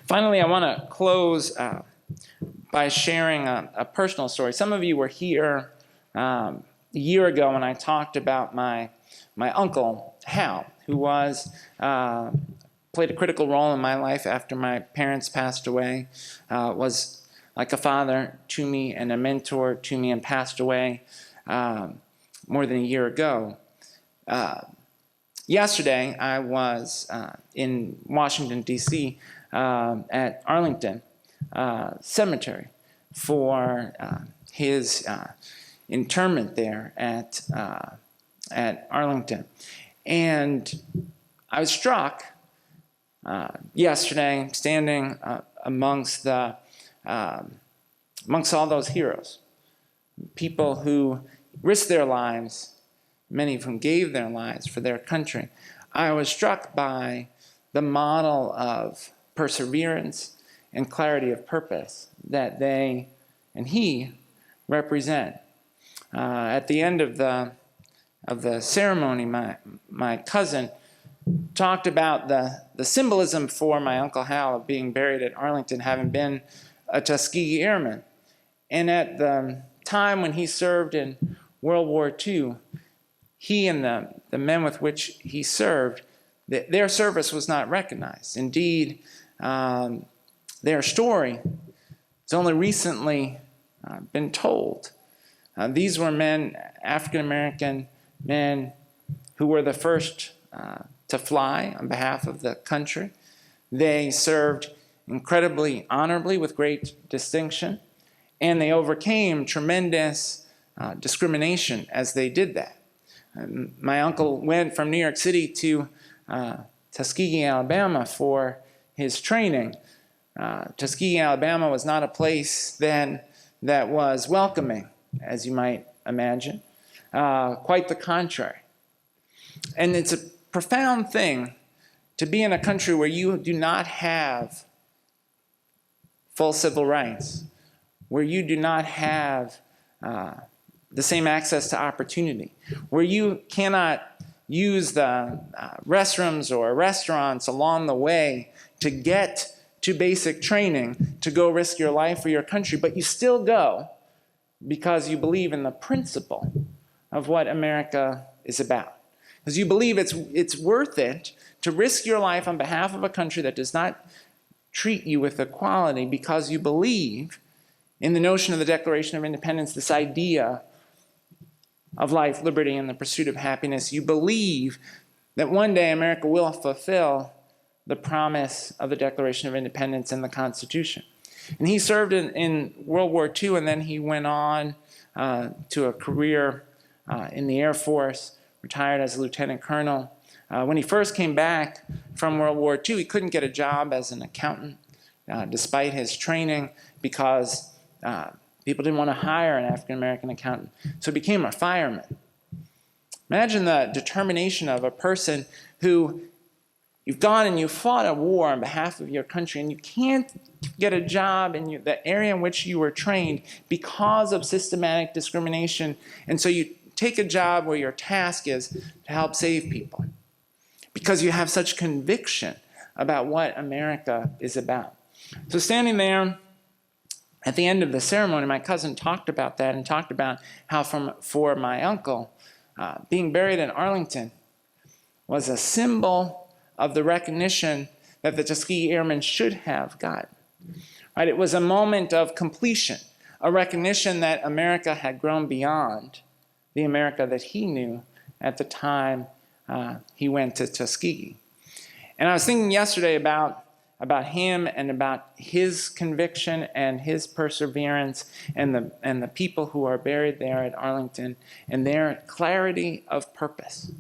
Finally, I want to close by sharing a personal story. Some of you were here a year ago when I talked about my uncle, Hal, who played a critical role in my life after my parents passed away, was like a father to me and a mentor to me, and passed away more than a year ago. Yesterday, I was in Washington, D.C., at Arlington Cemetery for his interment there at Arlington. And I was struck yesterday standing amongst all those heroes, people who risked their lives, many of whom gave their lives for their country. I was struck by the model of perseverance and clarity of purpose that they and he represent. At the end of the ceremony, my cousin talked about the symbolism for my Uncle Hal of being buried at Arlington, having been a Tuskegee Airman. And at the time when he served in World War II, he and the men with which he served, their service was not recognized. Indeed, their story has only recently been told. These were men, African-American men, who were the first to fly on behalf of the country. They served incredibly honorably with great distinction, and they overcame tremendous discrimination as they did that. My uncle went from New York City to Tuskegee, Alabama for his training. Tuskegee, Alabama was not a place then that was welcoming, as you might imagine. Quite the contrary. And it's a profound thing to be in a country where you do not have full civil rights, where you do not have the same access to opportunity, where you cannot use the restrooms or restaurants along the way to get to basic training to go risk your life for your country, but you still go because you believe in the principle of what America is about. Because you believe it's worth it to risk your life on behalf of a country that does not treat you with equality, because you believe in the notion of the Declaration of Independence, this idea of life, liberty, and the pursuit of happiness. You believe that one day America will fulfill the promise of the Declaration of Independence and the Constitution. And he served in World War II, and then he went on to a career in the Air Force, retired as a lieutenant colonel. When he first came back from World War II, he couldn't get a job as an accountant, despite his training, because people didn't want to hire an African-American accountant. So he became a fireman. Imagine the determination of a person who, you've gone and you fought a war on behalf of your country, and you can't get a job in the area in which you were trained because of systematic discrimination. And so you take a job where your task is to help save people, because you have such conviction about what America is about. So standing there at the end of the ceremony, my cousin talked about that, and talked about how for my uncle, being buried in Arlington was a symbol of the recognition that the Tuskegee Airmen should have gotten. Right? It was a moment of completion, a recognition that America had grown beyond the America that he knew at the time he went to Tuskegee. And I was thinking yesterday about him and about his conviction and his perseverance, and the people who are buried there at Arlington and their clarity of purpose.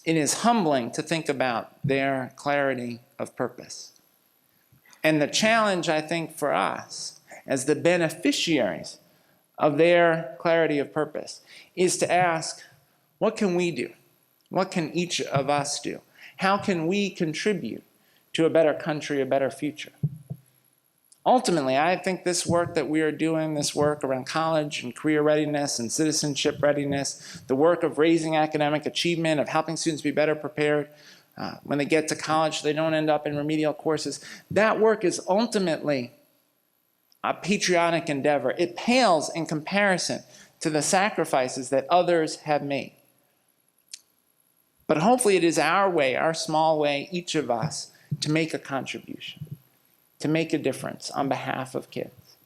It is humbling to think about their clarity of purpose. And the challenge, I think, for us as the beneficiaries of their clarity of purpose is to ask, what can we do? What can each of us do? How can we contribute to a better country, a better future? Ultimately, I think this work that we are doing, this work around college and career readiness and citizenship readiness, the work of raising academic achievement, of helping students be better prepared when they get to college, they don't end up in remedial courses. That work is ultimately a patriotic endeavor. It pales in comparison to the sacrifices that others have made. But hopefully it is our way, our small way, each of us, to make a contribution, to make a difference on behalf of kids.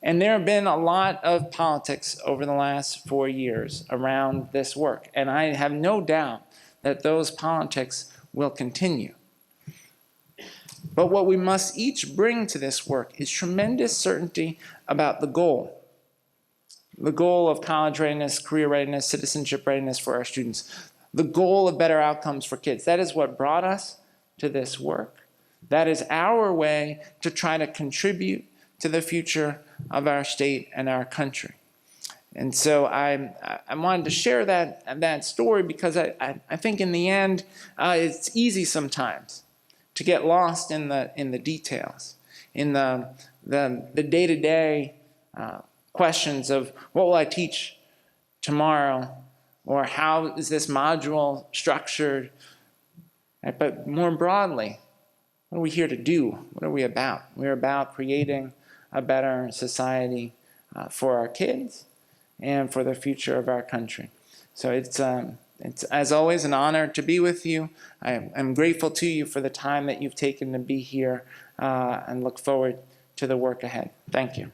And there have been a lot of politics over the last 4 years around this work. And I have no doubt that those politics will continue. But what we must each bring to this work is tremendous certainty about the goal of college readiness, career readiness, citizenship readiness for our students, the goal of better outcomes for kids. That is what brought us to this work. That is our way to try to contribute to the future of our state and our country. And so I wanted to share that story because I think in the end it's easy sometimes to get lost in the details, in the day-to-day questions of what will I teach tomorrow, or how is this module structured? But more broadly, what are we here to do? What are we about? We're about creating a better society for our kids and for the future of our country. So it's as always an honor to be with you. I'm grateful to you for the time that you've taken to be here and look forward to the work ahead. Thank you.